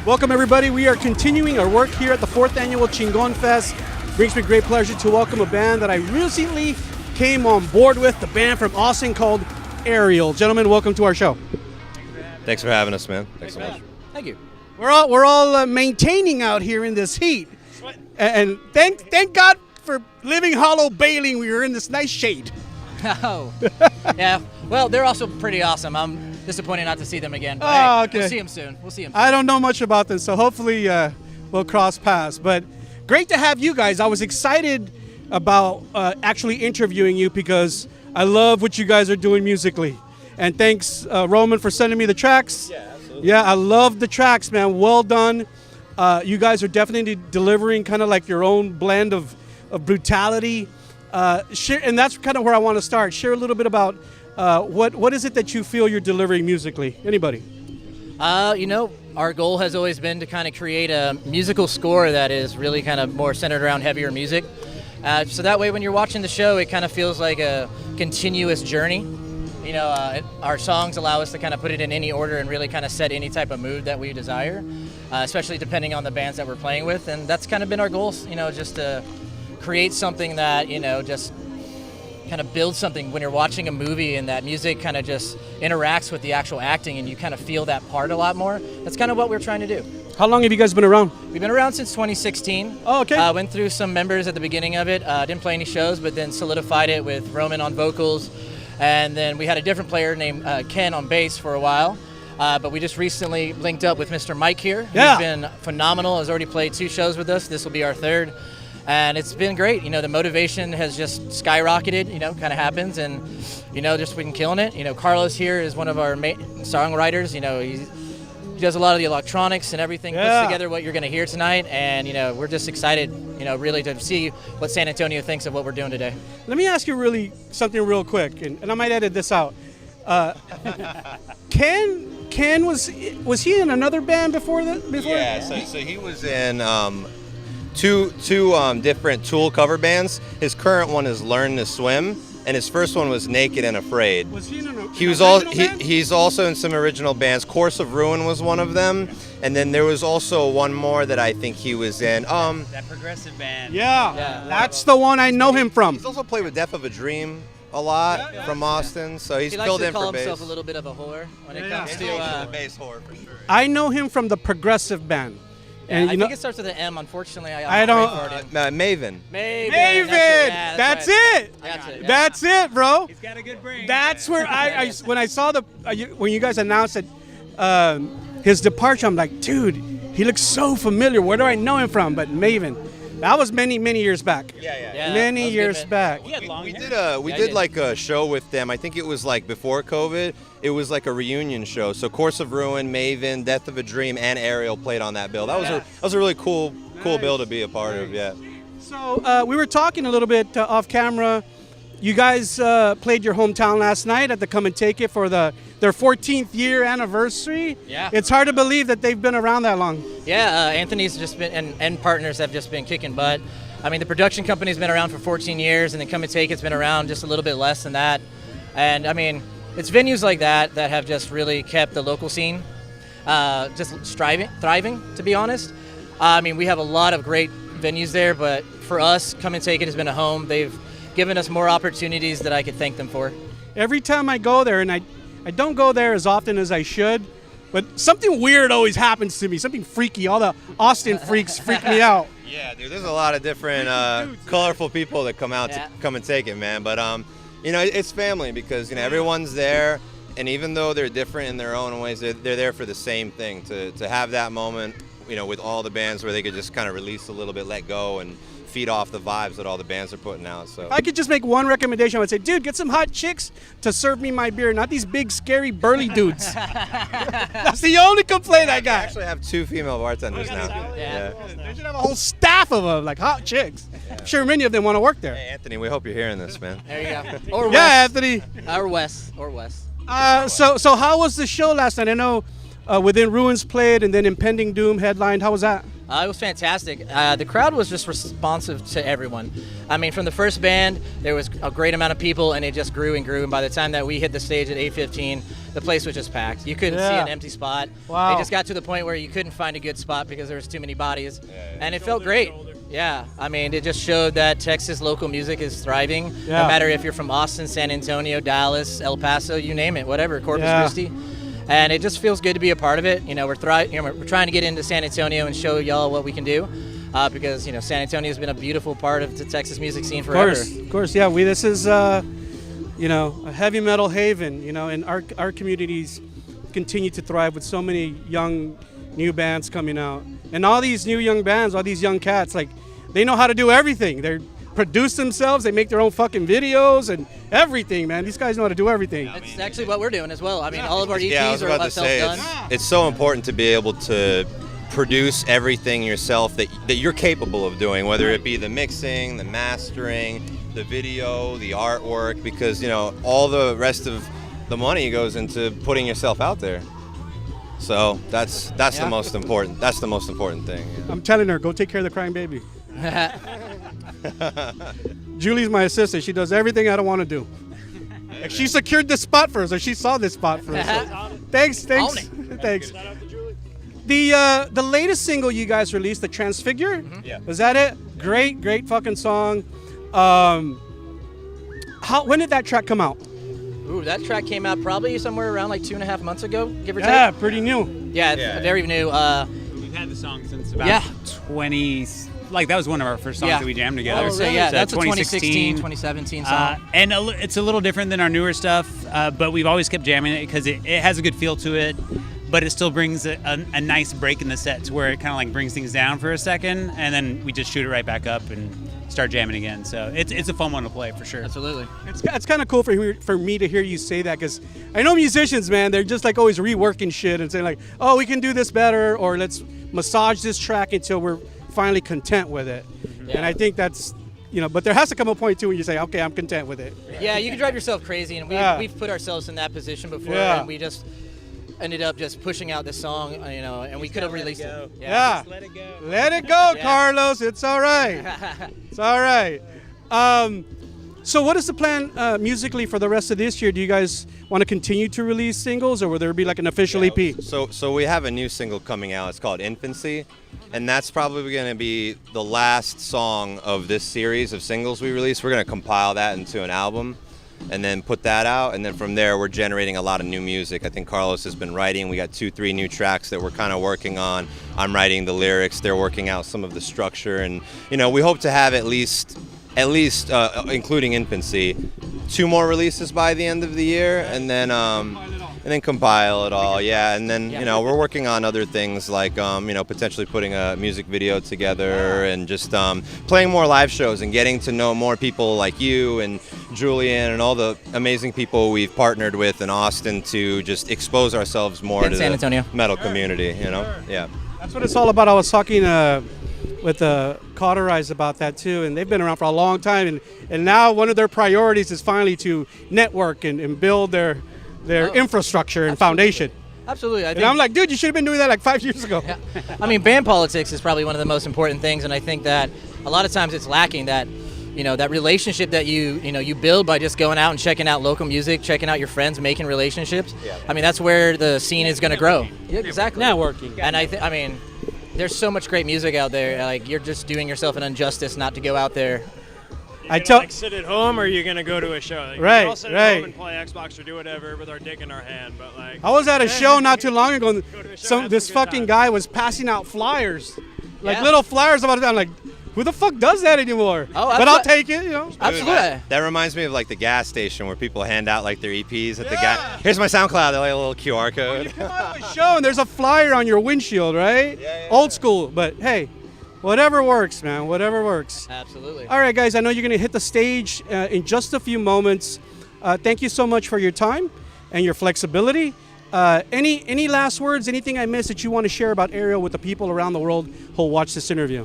Welcome everybody. We are continuing our work here at the 4th Annual Chingon Fest. Brings me great pleasure to welcome a band that I recently came on board with, the band from Austin called AAerial. Gentlemen, welcome to our show. Thanks for having us, man. Thanks so much. Thank you. We're all maintaining out here in this heat, and thank God for living hollow bailing. We were in this nice shade. Oh, yeah. Well, they're also pretty awesome. I'm disappointed not to see them again. But Oh, hey, okay. We'll see them soon. We'll see them. I don't know much about them, so hopefully we'll cross paths. But great to have you guys. I was excited about actually interviewing you because I love what you guys are doing musically. And thanks, Roman, for sending me the tracks. Yeah, absolutely. Yeah, I love the tracks, man. Well done. You guys are definitely delivering kind of like your own blend of brutality. And that's kind of where I want to start. Share a little bit about what is it that you feel you're delivering musically? Anybody? Our goal has always been to kind of create a musical score that is really kind of more centered around heavier music. So that way when you're watching the show, it kind of feels like a continuous journey. Our songs allow us to kind of put it in any order and really kind of set any type of mood that we desire, especially depending on the bands that we're playing with. And that's kind of been our goals, just to create something that, just kind of build something when you're watching a movie and that music kind of just interacts with the actual acting and you kind of feel that part a lot more. That's kind of what we're trying to do. How long have you guys been around? We've been around since 2016. Oh, okay. Went through some members at the beginning of it. Didn't play any shows, but then solidified it with Roman on vocals. And then we had a different player named Ken on bass for a while. But we just recently linked up with Mr. Mike here. Yeah. He's been phenomenal. Has already played 2 shows with us. This will be our 3rd. And it's been great. The motivation has just skyrocketed, kind of happens. And, just been killing it. Carlos here is one of our songwriters. He does a lot of the electronics and everything, puts together what you're going to hear tonight. And, we're just excited, really to see what San Antonio thinks of what we're doing today. Let me ask you something real quick, and I might edit this out. Ken was he in another band before that? Yeah, so he was in two different Tool cover bands. His current one is Learn to Swim, and his first one was Naked and Afraid. Was he in He's also in some original bands. Course of Ruin was one of them, and then there was also one more that I think he was in. That progressive band. Yeah, that's the one I know him from. He's also played with Death of a Dream a lot from Austin, so he's He filled likes in to call for bass. himself a little bit of a whore when it comes He's to. a bass whore for sure. I know him from the progressive band. And I think it starts with an M. Unfortunately, I don't. Maven. Maven. That's it. That's it, bro. He's got a good brain. That's where when I saw when you guys announced that his departure, I'm like, dude, he looks so familiar. Where do I know him from? But Maven, that was many years back. Yeah, many that was years good, back. He had long We hair. did like a show with them. I think it was like before COVID. It was like a reunion show. So Course of Ruin, Maven, Death of a Dream, and AAerial played on that bill. That was a really cool bill to be a part of. Yeah. So we were talking a little bit off camera. You guys played your hometown last night at the Come and Take It for their 14th year anniversary. Yeah. It's hard to believe that they've been around that long. Yeah, Anthony's just been, and partners have just been kicking butt. I mean, the production company's been around for 14 years, and the Come and Take It's been around just a little bit less than that. And I mean, it's venues like that have just really kept the local scene just thriving, to be honest. I mean, we have a lot of great venues there, but for us, Come and Take It has been a home. They've given us more opportunities that I could thank them for. Every time I go there, and I don't go there as often as I should, but something weird always happens to me, something freaky. All the Austin freaks freak me out. Yeah, dude. There's a lot of different colorful people that come out to Come and Take It, man. But it's family because everyone's there, and even though they're different in their own ways, they're there for the same thing. To have that moment, with all the bands where they could just kind of release a little bit, let go, and feed off the vibes that all the bands are putting out. So if I could just make one recommendation, I would say, dude, get some hot chicks to serve me my beer, not these big, scary, burly dudes. That's the only complaint I got. I actually have 2 female bartenders now. Yeah. They should have a whole staff of them, like hot chicks. I'm sure many of them want to work there. Hey, Anthony, we hope you're hearing this, man. There you go. Or Wes. Yeah, Anthony. Or Wes. So how was the show last night? I know Within Ruins played, and then Impending Doom headlined. How was that? It was fantastic. The crowd was just responsive to everyone. I mean, from the first band, there was a great amount of people, and it just grew and grew. And by the time that we hit the stage at 8:15, the place was just packed. You couldn't see an empty spot. Wow. It just got to the point where you couldn't find a good spot because there was too many bodies, and it felt great. Yeah, I mean, it just showed that Texas local music is thriving. Yeah. No matter if you're from Austin, San Antonio, Dallas, El Paso, you name it, whatever, Corpus Christi. And it just feels good to be a part of it. You know, we're trying to get into San Antonio and show y'all what we can do, because you know San Antonio has been a beautiful part of the Texas music scene forever. Of course, yeah. This is you know, a heavy metal haven. You know, and our communities continue to thrive with so many young new bands coming out, and all these new young bands, all these young cats, like they know how to do everything. They produce themselves, they make their own fucking videos and everything, man. These guys know how to do everything. It's actually what we're doing as well. I mean, all of our EPs Yeah, I was are about to us say, self-done. it's so important to be able to produce everything yourself that you're capable of doing, whether it be the mixing, the mastering, the video, the artwork, because, you know, all the rest of the money goes into putting yourself out there. So that's the most important. That's the most important thing. Yeah. I'm telling her, go take care of the crying baby. Julie's my assistant. She does everything I don't want to do. Like, she secured this spot for us, or she saw this spot for us. So, thanks. Thanks. The latest single you guys released, the Transfigure. Yeah. Was that it? Great fucking song. When did that track come out? Ooh, that track came out probably somewhere around like 2.5 months ago, give or take. Yeah, pretty new. Yeah, very new. We've had the song since about 20. Like that was one of our first songs that we jammed together. I would say, So that's a 2016, 2017 song. And it's a little different than our newer stuff, but we've always kept jamming it because it has a good feel to it, but it still brings a nice break in the set to where it kind of like brings things down for a second, and then we just shoot it right back up and start jamming again. So it's a fun one to play for sure. Absolutely. It's kind of cool for me to hear you say that, because I know musicians, man, they're just like always reworking shit and saying like, oh, we can do this better, or let's massage this track until we're finally content with it. Yeah. And I think that's, you know, but there has to come a point too when you say, okay, I'm content with it. Yeah, you can drive yourself crazy, and we've put ourselves in that position before, and we just ended up just pushing out this song, you know, and we could have released it. Yeah. Just let it go. Let it go, Carlos. It's all right. It's all right. So what is the plan musically for the rest of this year? Do you guys want to continue to release singles, or will there be like an official EP? So we have a new single coming out. It's called Infancy, and that's probably going to be the last song of this series of singles we release. We're going to compile that into an album and then put that out, and then from there we're generating a lot of new music. I think Carlos has been writing. We got 2-3 new tracks that we're kind of working on. I'm writing the lyrics. They're working out some of the structure, and you know, we hope to have at least including Infancy, 2 more releases by the end of the year, and then compile it all. Yeah, and then you know, we're working on other things like you know, potentially putting a music video together, and just playing more live shows and getting to know more people like you and Julian and all the amazing people we've partnered with in Austin to just expose ourselves more to San the Antonio metal community. You know, yeah. That's what it's all about. I was talking with Cauterize about that too, and they've been around for a long time, and now one of their priorities is finally to network and build their infrastructure and foundation. Absolutely. And I'm like, dude, you should have been doing that like 5 years ago. Yeah. I mean, band politics is probably one of the most important things, and I think that a lot of times it's lacking that, you know, that relationship that you build by just going out and checking out local music, checking out your friends, making relationships. Yeah. I mean, that's where the scene is going to grow. Yeah, exactly. Networking. And I mean, there's so much great music out there. Like, you're just doing yourself an injustice not to go out there. I tell like sit at home, or are you gonna go to a show? Like, right, we all sit at home and play Xbox or do whatever with our dick in our hand. But like, I was at a show not too long ago. And this fucking guy was passing out flyers, like little flyers about it. I'm like, who the fuck does that anymore? Oh, but I'll take it, you know. Absolutely. That reminds me of like the gas station where people hand out like their EPs at the gas. Here's my SoundCloud. They're like a little QR code. You come out of a show and there's a flyer on your windshield, right? Yeah. Old school, but hey. Whatever works, man. Whatever works. Absolutely. All right, guys. I know you're going to hit the stage in just a few moments. Thank you so much for your time and your flexibility. Any last words? Anything I missed that you want to share about AAerial with the people around the world who'll watch this interview?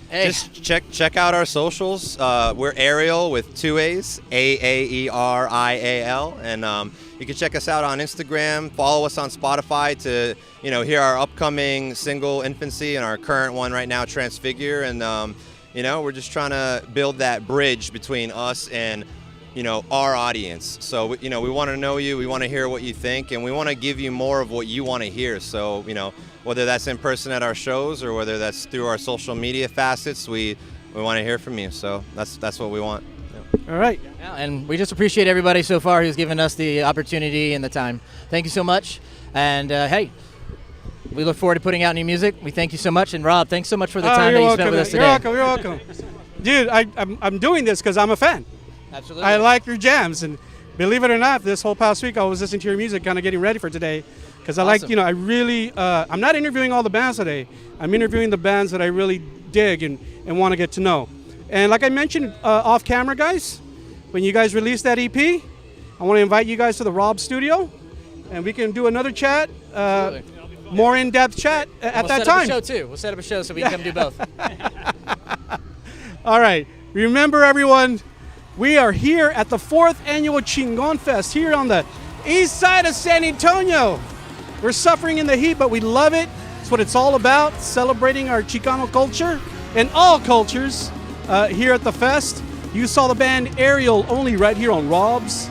Hey. Just check out our socials. We're AAerial with 2 A's, AAerial, and you can check us out on Instagram. Follow us on Spotify to hear our upcoming single Infancy and our current one right now, Transfigure. And we're just trying to build that bridge between us and our audience. So, we want to know you, we want to hear what you think, and we want to give you more of what you want to hear. So, whether that's in person at our shows or whether that's through our social media facets, we want to hear from you. So that's what we want. Yeah. All right. Yeah, and we just appreciate everybody so far who's given us the opportunity and the time. Thank you so much. And hey, we look forward to putting out new music. We thank you so much. And Rob, thanks so much for the time that you spent with us today. You're welcome. Dude, I'm doing this because I'm a fan. Absolutely. I like your jams, and believe it or not, this whole past week I was listening to your music, kind of getting ready for today, because I Awesome. I really, I'm not interviewing all the bands today. I'm interviewing the bands that I really dig and want to get to know. And like I mentioned off camera, guys, when you guys release that EP, I want to invite you guys to the Rob studio, and we can do another chat, more in-depth chat at that time. We'll set up a show so we can come do both. All right. Remember, everyone, we are here at the 4th Annual Chingon Fest here on the east side of San Antonio. We're suffering in the heat, but we love it. It's what it's all about, celebrating our Chicano culture and all cultures here at the fest. You saw the band AAerial only right here on Rob's.